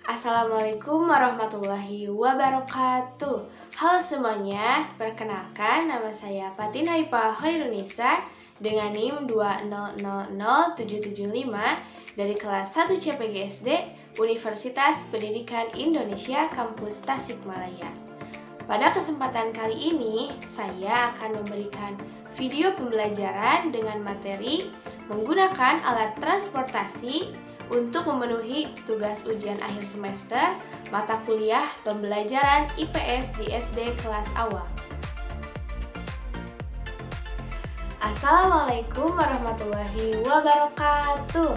Assalamualaikum warahmatullahi wabarakatuh. Halo semuanya, perkenalkan nama saya Fatin Haifah Khairunisa dengan NIM 2000775 dari kelas 1 CPGSD Universitas Pendidikan Indonesia Kampus Tasikmalaya. Pada kesempatan kali ini, saya akan memberikan video pembelajaran dengan materi menggunakan alat transportasi untuk memenuhi tugas ujian akhir semester mata kuliah pembelajaran IPS di SD kelas awal. Assalamualaikum warahmatullahi wabarakatuh.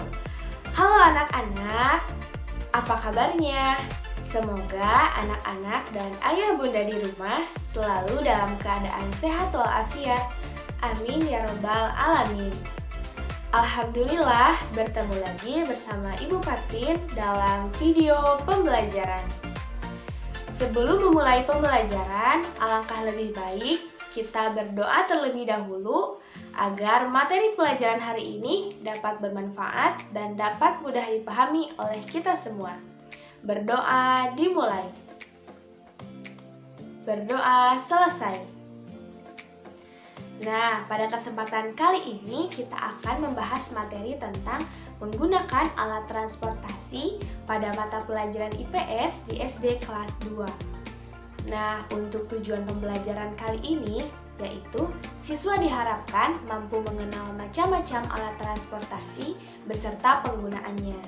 Halo anak-anak, apa kabarnya? Semoga anak-anak dan ayah bunda di rumah selalu dalam keadaan sehat walafiat. Amin ya robbal alamin. Alhamdulillah bertemu lagi bersama Ibu Fatin dalam video pembelajaran. Sebelum memulai pembelajaran, alangkah lebih baik kita berdoa terlebih dahulu agar materi pelajaran hari ini dapat bermanfaat dan dapat mudah dipahami oleh kita semua. Berdoa dimulai. Berdoa selesai. Nah, pada kesempatan kali ini kita akan membahas materi tentang menggunakan alat transportasi pada mata pelajaran IPS di SD kelas 2. Nah, untuk tujuan pembelajaran kali ini yaitu siswa diharapkan mampu mengenal macam-macam alat transportasi beserta penggunaannya.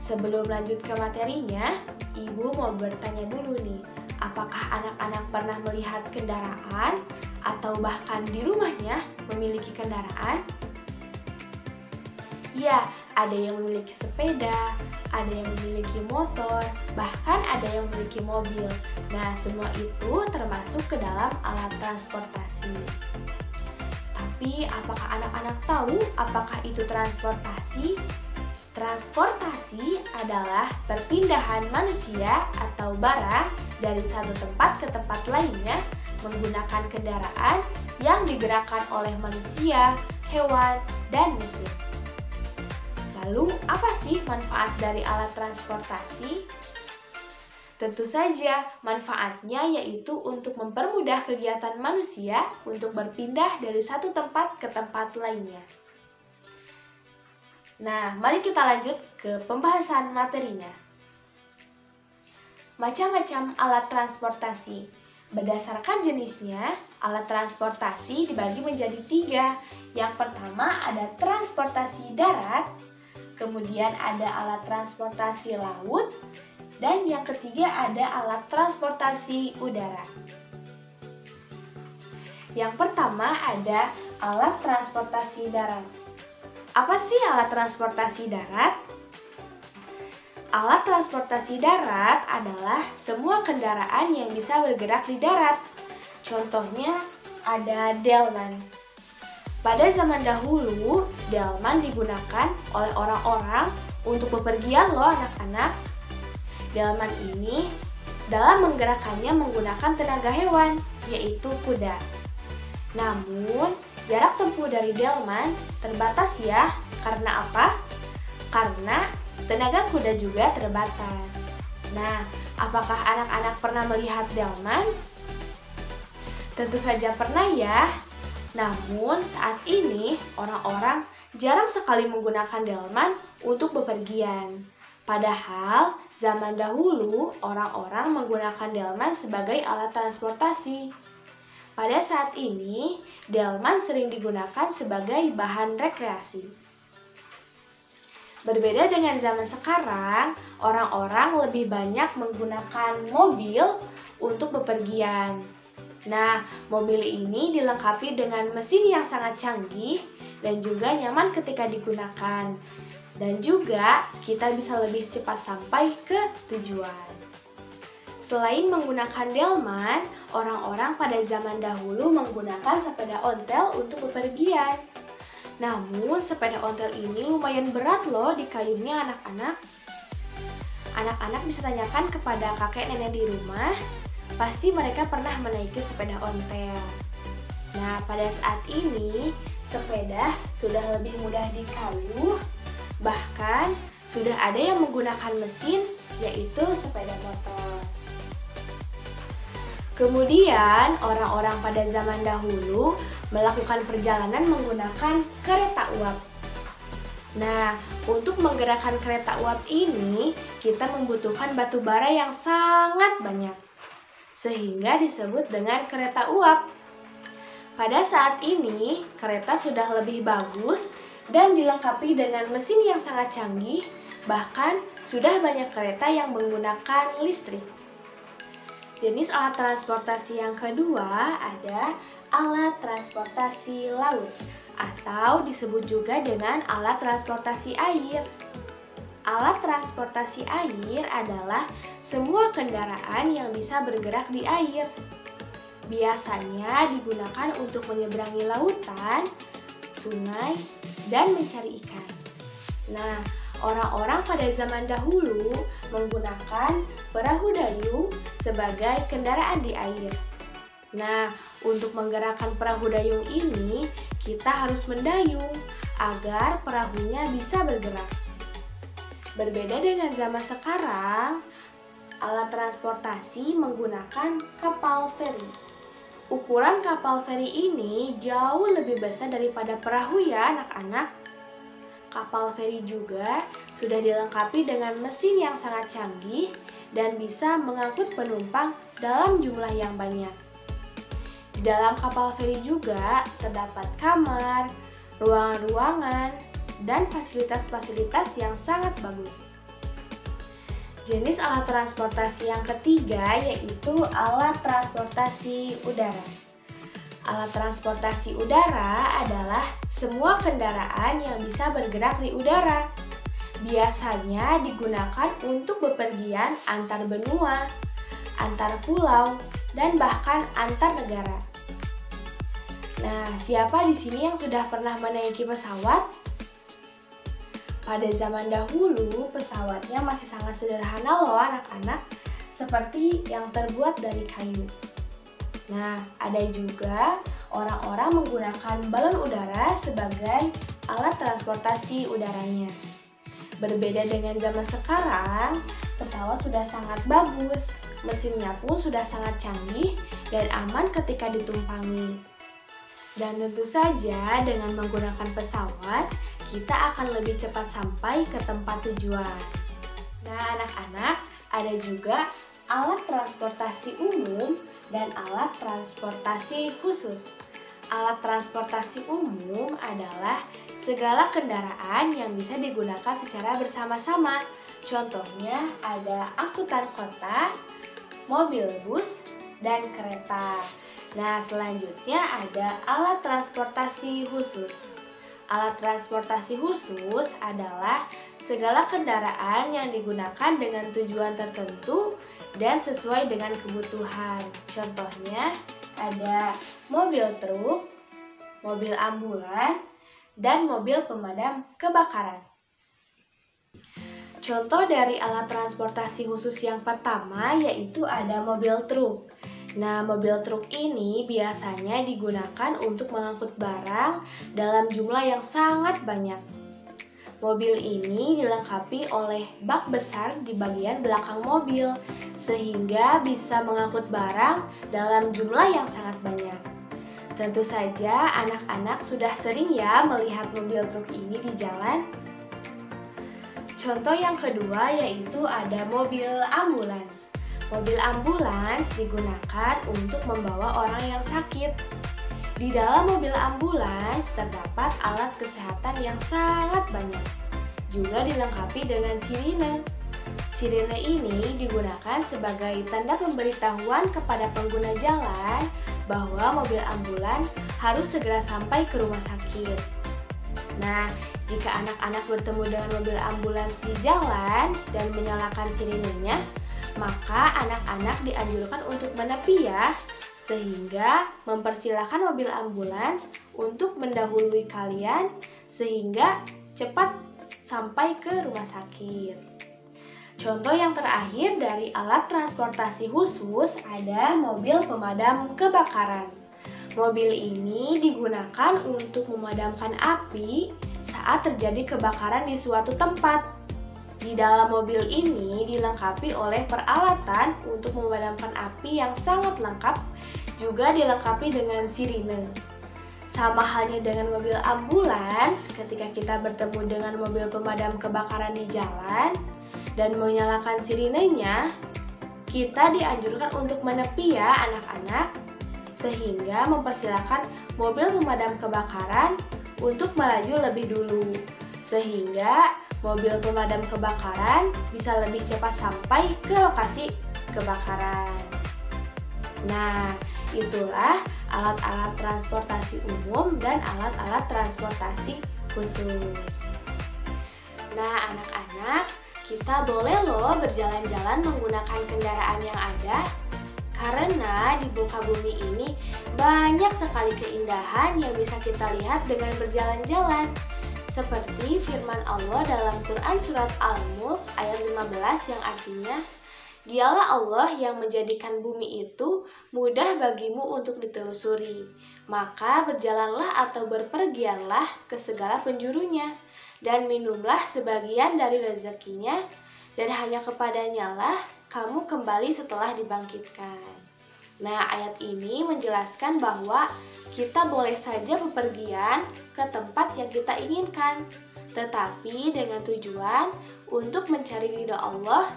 Sebelum lanjut ke materinya, Ibu mau bertanya dulu nih, apakah anak-anak pernah melihat kendaraan atau bahkan di rumahnya memiliki kendaraan? Ya, ada yang memiliki sepeda, ada yang memiliki motor, bahkan ada yang memiliki mobil. Nah, semua itu termasuk ke dalam alat transportasi. Tapi, apakah anak-anak tahu apakah itu transportasi? Transportasi adalah perpindahan manusia atau barang dari satu tempat ke tempat lainnya menggunakan kendaraan yang digerakkan oleh manusia, hewan, dan mesin. Lalu, apa sih manfaat dari alat transportasi? Tentu saja, manfaatnya yaitu untuk mempermudah kegiatan manusia untuk berpindah dari satu tempat ke tempat lainnya. Nah, mari kita lanjut ke pembahasan materinya. Macam-macam alat transportasi. Berdasarkan jenisnya, alat transportasi dibagi menjadi 3. Yang pertama ada transportasi darat, kemudian ada alat transportasi laut, dan yang ketiga ada alat transportasi udara. Yang pertama ada alat transportasi darat. Apa sih alat transportasi darat? Alat transportasi darat adalah semua kendaraan yang bisa bergerak di darat. Contohnya ada delman. Pada zaman dahulu, delman digunakan oleh orang-orang untuk bepergian loh anak-anak. Delman ini dalam menggerakkannya menggunakan tenaga hewan, yaitu kuda. Namun, jarak tempuh dari delman terbatas ya. Karena apa? Karena tenaga kuda juga terbatas. Nah, apakah anak-anak pernah melihat delman? Tentu saja pernah ya. Namun, saat ini orang-orang jarang sekali menggunakan delman untuk bepergian. Padahal, zaman dahulu orang-orang menggunakan delman sebagai alat transportasi. Pada saat ini, delman sering digunakan sebagai bahan rekreasi. Berbeda dengan zaman sekarang, orang-orang lebih banyak menggunakan mobil untuk bepergian. Nah, mobil ini dilengkapi dengan mesin yang sangat canggih dan juga nyaman ketika digunakan. Dan juga kita bisa lebih cepat sampai ke tujuan. Selain menggunakan delman, orang-orang pada zaman dahulu menggunakan sepeda ontel untuk bepergian. Namun, sepeda ontel ini lumayan berat loh dikayuhnya anak-anak. Anak-anak bisa tanyakan kepada kakek nenek di rumah, pasti mereka pernah menaiki sepeda ontel. Nah, pada saat ini, sepeda sudah lebih mudah dikayuh, bahkan sudah ada yang menggunakan mesin, yaitu sepeda motor. Kemudian, orang-orang pada zaman dahulu melakukan perjalanan menggunakan kereta uap. Nah, untuk menggerakkan kereta uap ini, kita membutuhkan batu bara yang sangat banyak, sehingga disebut dengan kereta uap. Pada saat ini, kereta sudah lebih bagus dan dilengkapi dengan mesin yang sangat canggih, bahkan sudah banyak kereta yang menggunakan listrik. Jenis alat transportasi yang kedua ada alat transportasi laut, atau disebut juga dengan alat transportasi air. Alat transportasi air adalah semua kendaraan yang bisa bergerak di air. Biasanya digunakan untuk menyeberangi lautan, sungai, dan mencari ikan. Nah, orang-orang pada zaman dahulu menggunakan perahu dayung sebagai kendaraan di air. Nah, untuk menggerakkan perahu dayung ini, kita harus mendayung agar perahunya bisa bergerak. Berbeda dengan zaman sekarang, alat transportasi menggunakan kapal feri. Ukuran kapal feri ini jauh lebih besar daripada perahu ya anak-anak. Kapal feri juga sudah dilengkapi dengan mesin yang sangat canggih dan bisa mengangkut penumpang dalam jumlah yang banyak. Di dalam kapal feri juga terdapat kamar, ruangan-ruangan, dan fasilitas-fasilitas yang sangat bagus. Jenis alat transportasi yang ketiga yaitu alat transportasi udara. Alat transportasi udara adalah semua kendaraan yang bisa bergerak di udara. Biasanya digunakan untuk bepergian antar benua, antar pulau, dan bahkan antar negara. Nah, siapa di sini yang sudah pernah menaiki pesawat? Pada zaman dahulu, pesawatnya masih sangat sederhana loh anak-anak, seperti yang terbuat dari kayu. Nah, ada juga orang-orang menggunakan balon udara sebagai alat transportasi udaranya. Berbeda dengan zaman sekarang, pesawat sudah sangat bagus, mesinnya pun sudah sangat canggih dan aman ketika ditumpangi. Dan tentu saja dengan menggunakan pesawat, kita akan lebih cepat sampai ke tempat tujuan. Nah, anak-anak, ada juga alat transportasi umum dan alat transportasi khusus. Alat transportasi umum adalah segala kendaraan yang bisa digunakan secara bersama-sama. Contohnya ada angkutan kota, mobil bus, dan kereta. Nah, selanjutnya ada alat transportasi khusus. Alat transportasi khusus adalah segala kendaraan yang digunakan dengan tujuan tertentu dan sesuai dengan kebutuhan. Contohnya ada mobil truk, mobil ambulan, dan mobil pemadam kebakaran. Contoh dari alat transportasi khusus yang pertama yaitu ada mobil truk. Nah, mobil truk ini biasanya digunakan untuk mengangkut barang dalam jumlah yang sangat banyak. Mobil ini dilengkapi oleh bak besar di bagian belakang mobil, sehingga bisa mengangkut barang dalam jumlah yang sangat banyak. Tentu saja anak-anak sudah sering ya melihat mobil truk ini di jalan. Contoh yang kedua yaitu ada mobil ambulans. Mobil ambulans digunakan untuk membawa orang yang sakit. Di dalam mobil ambulans terdapat alat kesehatan yang sangat banyak. Juga dilengkapi dengan sirine. Sirine ini digunakan sebagai tanda pemberitahuan kepada pengguna jalan bahwa mobil ambulans harus segera sampai ke rumah sakit. Nah, jika anak-anak bertemu dengan mobil ambulans di jalan dan menyalakan sirinenya, maka anak-anak dianjurkan untuk menepi ya, sehingga mempersilahkan mobil ambulans untuk mendahului kalian sehingga cepat sampai ke rumah sakit. Contoh yang terakhir dari alat transportasi khusus ada mobil pemadam kebakaran. Mobil ini digunakan untuk memadamkan api saat terjadi kebakaran di suatu tempat. Di dalam mobil ini dilengkapi oleh peralatan untuk memadamkan api yang sangat lengkap, juga dilengkapi dengan sirine. Sama halnya dengan mobil ambulans, ketika kita bertemu dengan mobil pemadam kebakaran di jalan dan menyalakan sirinenya, kita dianjurkan untuk menepi ya anak-anak, sehingga mempersilahkan mobil pemadam kebakaran untuk melaju lebih dulu, sehingga mobil pemadam kebakaran bisa lebih cepat sampai ke lokasi kebakaran. Nah, itulah alat-alat transportasi umum dan alat-alat transportasi khusus. Nah, anak-anak, kita boleh loh berjalan-jalan menggunakan kendaraan yang ada, karena di muka bumi ini banyak sekali keindahan yang bisa kita lihat dengan berjalan-jalan. Seperti firman Allah dalam Quran Surat Al-Mulk ayat 15 yang artinya, Dialah Allah yang menjadikan bumi itu mudah bagimu untuk ditelusuri. Maka berjalanlah atau berpergianlah ke segala penjurunya, dan minumlah sebagian dari rezekinya, dan hanya kepadanya lah kamu kembali setelah dibangkitkan. Nah, ayat ini menjelaskan bahwa kita boleh saja bepergian ke tempat yang kita inginkan, tetapi dengan tujuan untuk mencari ridha Allah,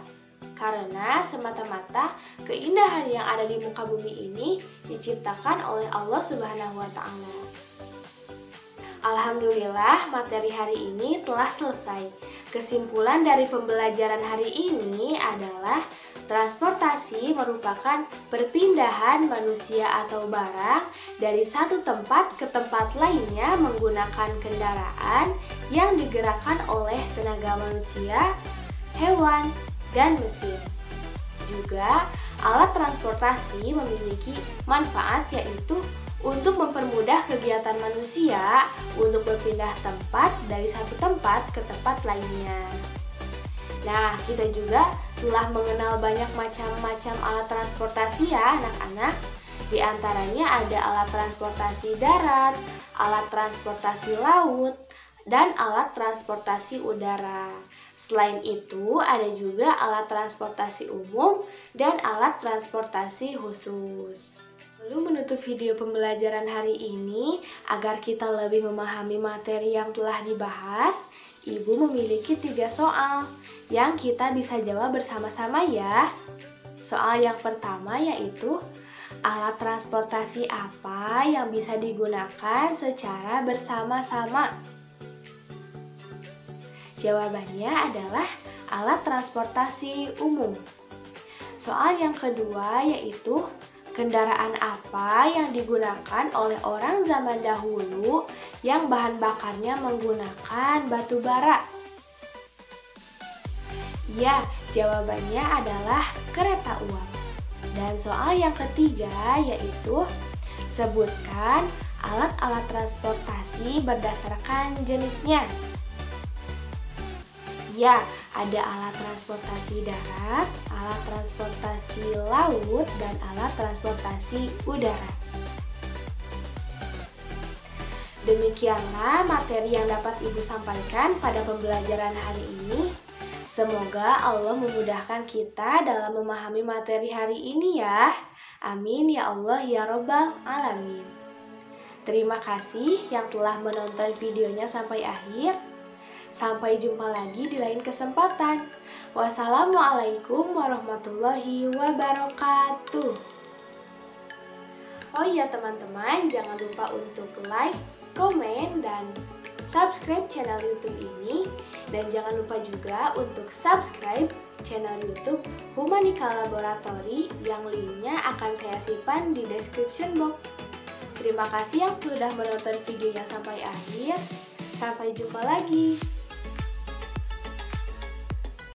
karena semata-mata keindahan yang ada di muka bumi ini diciptakan oleh Allah Subhanahu wa Ta'ala. Alhamdulillah, materi hari ini telah selesai. Kesimpulan dari pembelajaran hari ini adalah transportasi merupakan perpindahan manusia atau barang dari satu tempat ke tempat lainnya menggunakan kendaraan yang digerakkan oleh tenaga manusia, hewan, dan mesin. Juga, alat transportasi memiliki manfaat yaitu untuk mempermudah kegiatan manusia untuk berpindah tempat dari satu tempat ke tempat lainnya. Nah, kita juga telah mengenal banyak macam-macam alat transportasi ya anak-anak. Di antaranya ada alat transportasi darat, alat transportasi laut, dan alat transportasi udara. Selain itu, ada juga alat transportasi umum dan alat transportasi khusus. Lalu menutup video pembelajaran hari ini, agar kita lebih memahami materi yang telah dibahas, Ibu memiliki 3 soal yang kita bisa jawab bersama-sama ya. Soal yang pertama yaitu, alat transportasi apa yang bisa digunakan secara bersama-sama? Jawabannya adalah alat transportasi umum. Soal yang kedua yaitu, kendaraan apa yang digunakan oleh orang zaman dahulu yang bahan bakarnya menggunakan batu bara? Ya, jawabannya adalah kereta uap. Dan soal yang ketiga yaitu, sebutkan alat-alat transportasi berdasarkan jenisnya. Ya, ada alat transportasi darat, alat transportasi laut, dan alat transportasi udara. Demikianlah materi yang dapat Ibu sampaikan pada pembelajaran hari ini. Semoga Allah memudahkan kita dalam memahami materi hari ini ya. Amin ya Allah ya Rabbal Alamin. Terima kasih yang telah menonton videonya sampai akhir. Sampai jumpa lagi di lain kesempatan. Wassalamualaikum warahmatullahi wabarakatuh. Oh iya teman-teman, jangan lupa untuk like, komen, dan subscribe channel YouTube ini. Dan jangan lupa juga untuk subscribe channel YouTube Humanika Laboratory yang linknya akan saya simpan di description box. Terima kasih yang sudah menonton videonya sampai akhir. Sampai jumpa lagi.